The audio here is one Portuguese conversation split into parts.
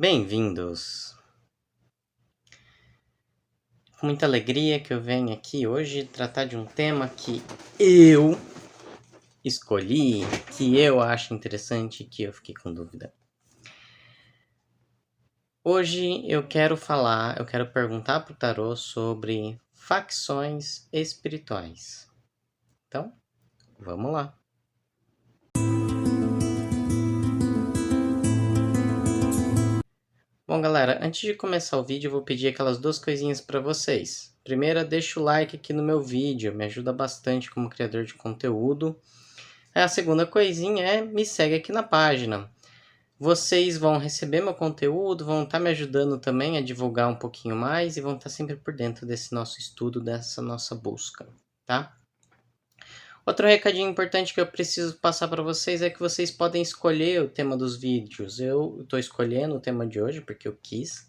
Bem-vindos! Com muita alegria que eu venho aqui hoje tratar de um tema que eu escolhi, que eu acho interessante, que eu fiquei com dúvida. Hoje eu quero perguntar para o tarô sobre facções espirituais. Então, vamos lá! Bom, galera, antes de começar o vídeo, eu vou pedir aquelas duas coisinhas para vocês. Primeira, deixa o like aqui no meu vídeo, me ajuda bastante como criador de conteúdo. A segunda coisinha é me segue aqui na página. Vocês vão receber meu conteúdo, vão estar me ajudando também a divulgar um pouquinho mais e vão estar sempre por dentro desse nosso estudo, dessa nossa busca, tá? Outro recadinho importante que eu preciso passar para vocês é que vocês podem escolher o tema dos vídeos. Eu estou escolhendo o tema de hoje porque eu quis.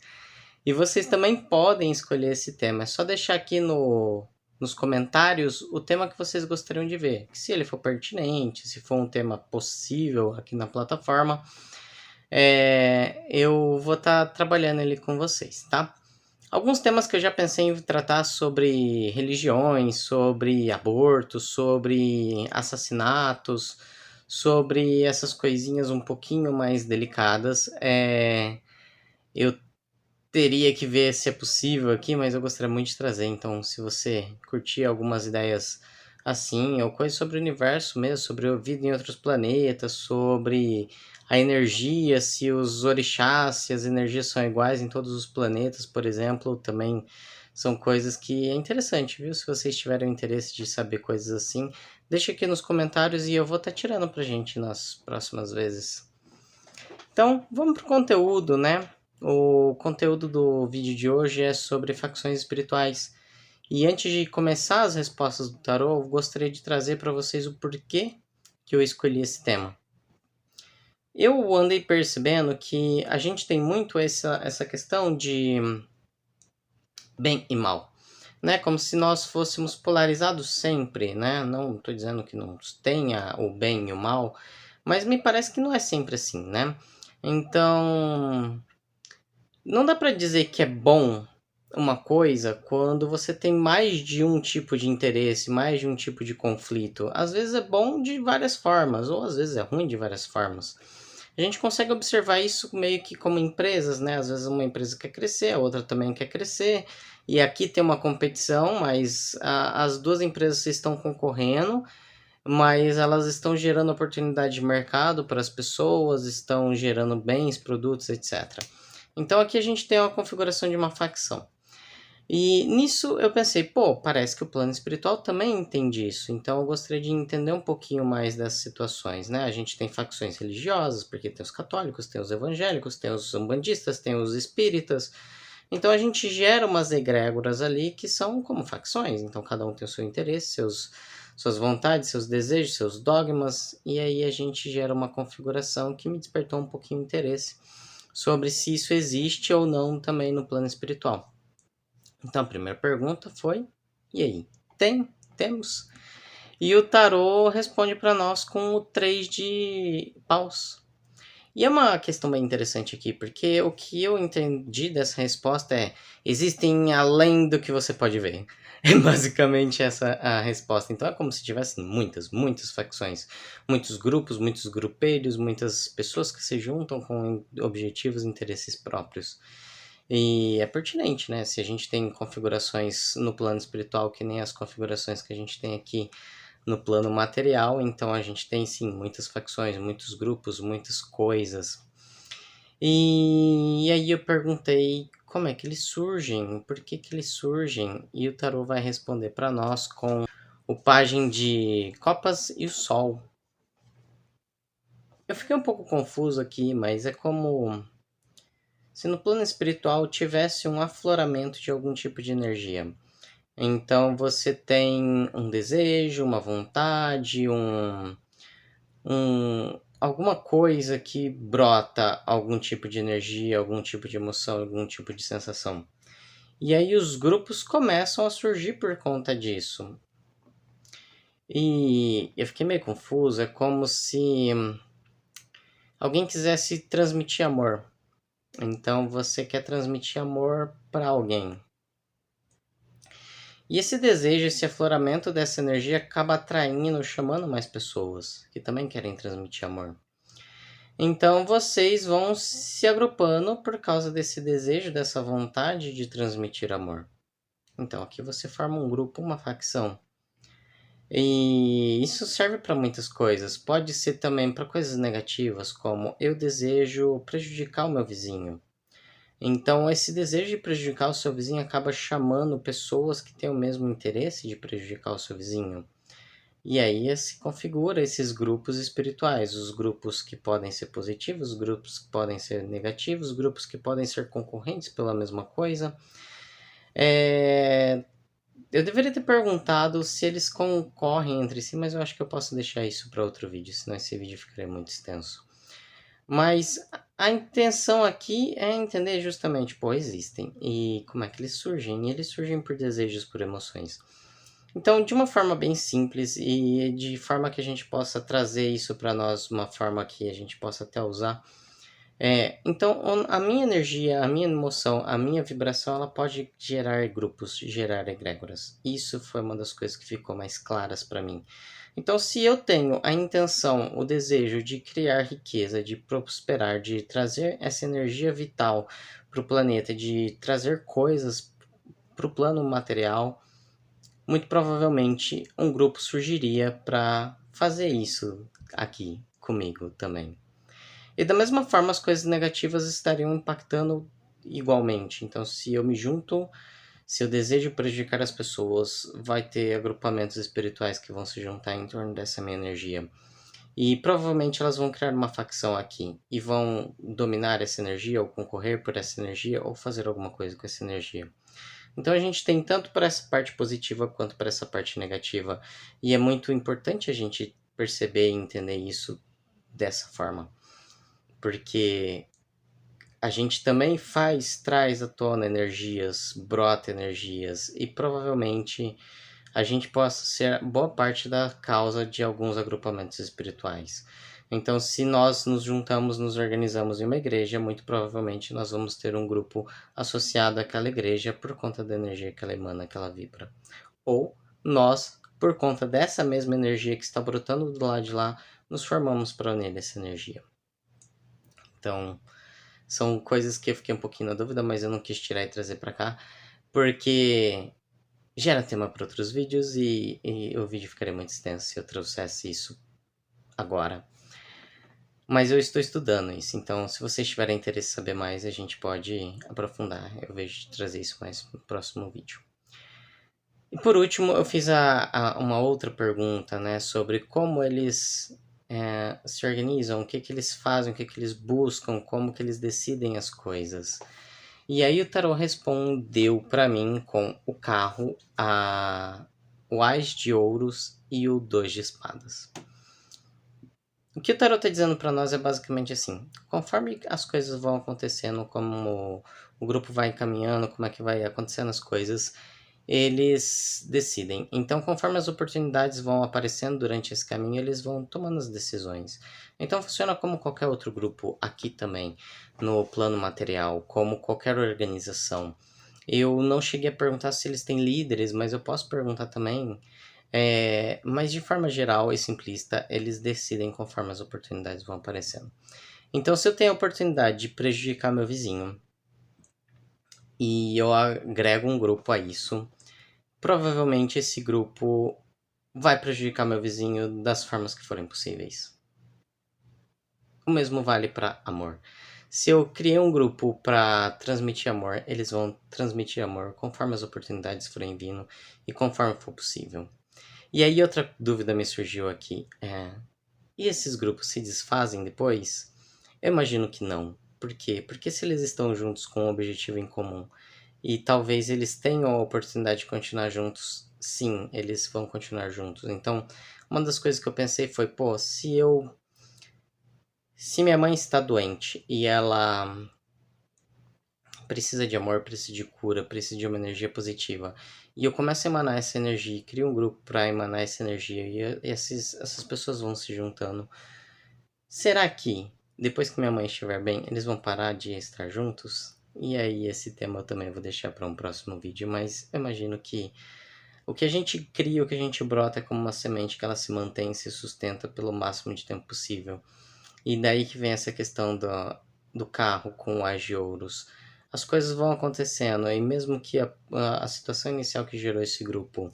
E vocês também podem escolher esse tema. É só deixar aqui nos comentários o tema que vocês gostariam de ver. Se ele for pertinente, se for um tema possível aqui na plataforma, eu vou estar trabalhando ele com vocês, tá? Alguns temas que eu já pensei em tratar sobre religiões, sobre aborto, sobre assassinatos, sobre essas coisinhas um pouquinho mais delicadas. Eu teria que ver se é possível aqui, mas eu gostaria muito de trazer. Então, se você curtir algumas ideias assim, ou coisas sobre o universo mesmo, sobre a vida em outros planetas, sobre a energia, se os orixás, se as energias são iguais em todos os planetas, por exemplo, também são coisas que é interessante, viu? Se vocês tiverem interesse de saber coisas assim, deixa aqui nos comentários e eu vou estar tirando pra gente nas próximas vezes. Então, vamos pro conteúdo, né? O conteúdo do vídeo de hoje é sobre facções espirituais. E antes de começar as respostas do tarô, eu gostaria de trazer para vocês o porquê que eu escolhi esse tema. Eu andei percebendo que a gente tem muito essa questão de bem e mal, né? Como se nós fôssemos polarizados sempre, né? Não estou dizendo que não tenha o bem e o mal, mas me parece que não é sempre assim, né? Então, não dá para dizer que é bom uma coisa quando você tem mais de um tipo de interesse, mais de um tipo de conflito. Às vezes é bom de várias formas, ou às vezes é ruim de várias formas. A gente consegue observar isso meio que como empresas, né? Às vezes uma empresa quer crescer, a outra também quer crescer. E aqui tem uma competição, mas as duas empresas estão concorrendo, mas elas estão gerando oportunidade de mercado para as pessoas, estão gerando bens, produtos, etc. Então aqui a gente tem uma configuração de uma facção. E nisso eu pensei, pô, parece que o plano espiritual também entende isso. Então eu gostaria de entender um pouquinho mais dessas situações, né? A gente tem facções religiosas, porque tem os católicos, tem os evangélicos, tem os umbandistas, tem os espíritas. Então a gente gera umas egrégoras ali que são como facções. Então cada um tem o seu interesse, suas vontades, seus desejos, seus dogmas. E aí a gente gera uma configuração que me despertou um pouquinho de interesse sobre se isso existe ou não também no plano espiritual. Então a primeira pergunta foi: e aí? Temos? E o tarô responde para nós com o 3 de paus. E é uma questão bem interessante aqui, porque o que eu entendi dessa resposta é: existem além do que você pode ver. É basicamente essa a resposta. Então é como se tivessem muitas facções, muitos grupos, muitos grupelhos, muitas pessoas que se juntam com objetivos e interesses próprios. E é pertinente, né? Se a gente tem configurações no plano espiritual que nem as configurações que a gente tem aqui no plano material, então a gente tem sim muitas facções, muitos grupos, muitas coisas. E aí eu perguntei como é que eles surgem, por que eles surgem, e o tarô vai responder para nós com o pajem de copas e o sol. Eu fiquei um pouco confuso aqui, mas é como se no plano espiritual tivesse um afloramento de algum tipo de energia. Então você tem um desejo, uma vontade, alguma coisa que brota algum tipo de energia, algum tipo de emoção, algum tipo de sensação. E aí os grupos começam a surgir por conta disso. E eu fiquei meio confuso, é como se alguém quisesse transmitir amor. Então você quer transmitir amor para alguém. E esse desejo, esse afloramento dessa energia acaba atraindo, chamando mais pessoas que também querem transmitir amor. Então vocês vão se agrupando por causa desse desejo, dessa vontade de transmitir amor. Então aqui você forma um grupo, uma facção. E isso serve para muitas coisas. Pode ser também para coisas negativas, como eu desejo prejudicar o meu vizinho. Então, esse desejo de prejudicar o seu vizinho acaba chamando pessoas que têm o mesmo interesse de prejudicar o seu vizinho. E aí se configura esses grupos espirituais, os grupos que podem ser positivos, os grupos que podem ser negativos, os grupos que podem ser concorrentes pela mesma coisa. Eu deveria ter perguntado se eles concorrem entre si, mas eu acho que eu posso deixar isso para outro vídeo, senão esse vídeo ficaria muito extenso. Mas a intenção aqui é entender justamente, pô, existem e como é que eles surgem. E eles surgem por desejos, por emoções. Então, de uma forma bem simples e de forma que a gente possa trazer isso para nós, uma forma que a gente possa até usar. Então, a minha energia, a minha emoção, a minha vibração, ela pode gerar grupos, gerar egrégoras. Isso foi uma das coisas que ficou mais claras para mim. Então, se eu tenho a intenção, o desejo de criar riqueza, de prosperar, de trazer essa energia vital para o planeta, de trazer coisas para o plano material, muito provavelmente um grupo surgiria para fazer isso aqui comigo também. E da mesma forma, as coisas negativas estariam impactando igualmente. Então, se eu me junto, se eu desejo prejudicar as pessoas, vai ter agrupamentos espirituais que vão se juntar em torno dessa minha energia. E provavelmente elas vão criar uma facção aqui e vão dominar essa energia, ou concorrer por essa energia, ou fazer alguma coisa com essa energia. Então a gente tem tanto para essa parte positiva quanto para essa parte negativa. E é muito importante a gente perceber e entender isso dessa forma. Porque a gente também traz à tona energias, brota energias, e provavelmente a gente possa ser boa parte da causa de alguns agrupamentos espirituais. Então, se nós nos juntamos, nos organizamos em uma igreja, muito provavelmente nós vamos ter um grupo associado àquela igreja por conta da energia que ela emana, que ela vibra. Ou nós, por conta dessa mesma energia que está brotando do lado de lá, nos formamos para unir essa energia. Então, são coisas que eu fiquei um pouquinho na dúvida, mas eu não quis tirar e trazer para cá, porque gera tema para outros vídeos e o vídeo ficaria muito extenso se eu trouxesse isso agora. Mas eu estou estudando isso, então se vocês tiverem interesse em saber mais, a gente pode aprofundar. Eu vejo de trazer isso mais no próximo vídeo. E por último, eu fiz uma outra pergunta, né, sobre como eles se organizam, o que eles fazem, o que eles buscam, como que eles decidem as coisas. E aí o tarot respondeu para mim com o carro, o Ás de Ouros e o Dois de Espadas. O que o tarot está dizendo para nós é basicamente assim: conforme as coisas vão acontecendo, como o grupo vai encaminhando, como é que vai acontecendo as coisas, eles decidem. Então, conforme as oportunidades vão aparecendo durante esse caminho, eles vão tomando as decisões. Então, funciona como qualquer outro grupo aqui também, no plano material, como qualquer organização. Eu não cheguei a perguntar se eles têm líderes, mas eu posso perguntar também. Mas de forma geral e simplista, eles decidem conforme as oportunidades vão aparecendo. Então, se eu tenho a oportunidade de prejudicar meu vizinho e eu agrego um grupo a isso, provavelmente esse grupo vai prejudicar meu vizinho das formas que forem possíveis. O mesmo vale para amor. Se eu criei um grupo para transmitir amor, eles vão transmitir amor conforme as oportunidades forem vindo e conforme for possível. E aí outra dúvida me surgiu aqui. E esses grupos se desfazem depois? Eu imagino que não. Por quê? Porque se eles estão juntos com um objetivo em comum e talvez eles tenham a oportunidade de continuar juntos, sim, eles vão continuar juntos. Então, uma das coisas que eu pensei foi, pô, se minha mãe está doente e ela precisa de amor, precisa de cura, precisa de uma energia positiva, e eu começo a emanar essa energia, crio um grupo para emanar essa energia e essas pessoas vão se juntando. Será que depois que minha mãe estiver bem, eles vão parar de estar juntos? E aí esse tema eu também vou deixar para um próximo vídeo, mas eu imagino que o que a gente cria, o que a gente brota é como uma semente que ela se mantém e se sustenta pelo máximo de tempo possível. E daí que vem essa questão do carro com o As de Ouros. As coisas vão acontecendo, e mesmo que a situação inicial que gerou esse grupo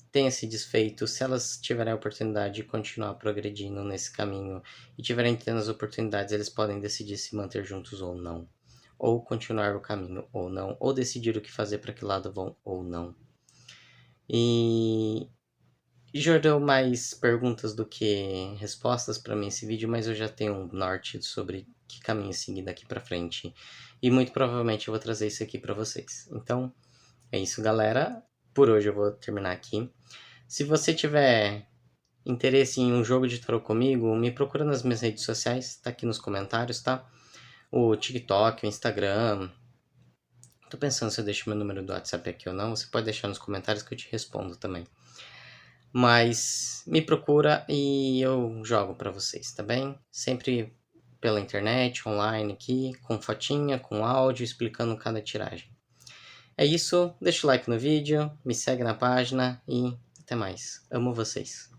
tenha se desfeito, se elas tiverem a oportunidade de continuar progredindo nesse caminho e tiverem tendo as oportunidades, eles podem decidir se manter juntos ou não, ou continuar o caminho ou não, ou decidir o que fazer, para que lado vão ou não. E gerou mais perguntas do que respostas para mim esse vídeo, mas eu já tenho um norte sobre que caminho seguir daqui para frente. E muito provavelmente eu vou trazer isso aqui para vocês. Então, é isso, galera. Por hoje eu vou terminar aqui. Se você tiver interesse em um jogo de tarô comigo, me procura nas minhas redes sociais, tá aqui nos comentários, tá? O TikTok, o Instagram. Tô pensando se eu deixo meu número do WhatsApp aqui ou não. Você pode deixar nos comentários que eu te respondo também. Mas me procura e eu jogo para vocês, tá bem? Sempre pela internet, online aqui, com fotinha, com áudio, explicando cada tiragem. É isso, deixa o like no vídeo, me segue na página e até mais. Amo vocês.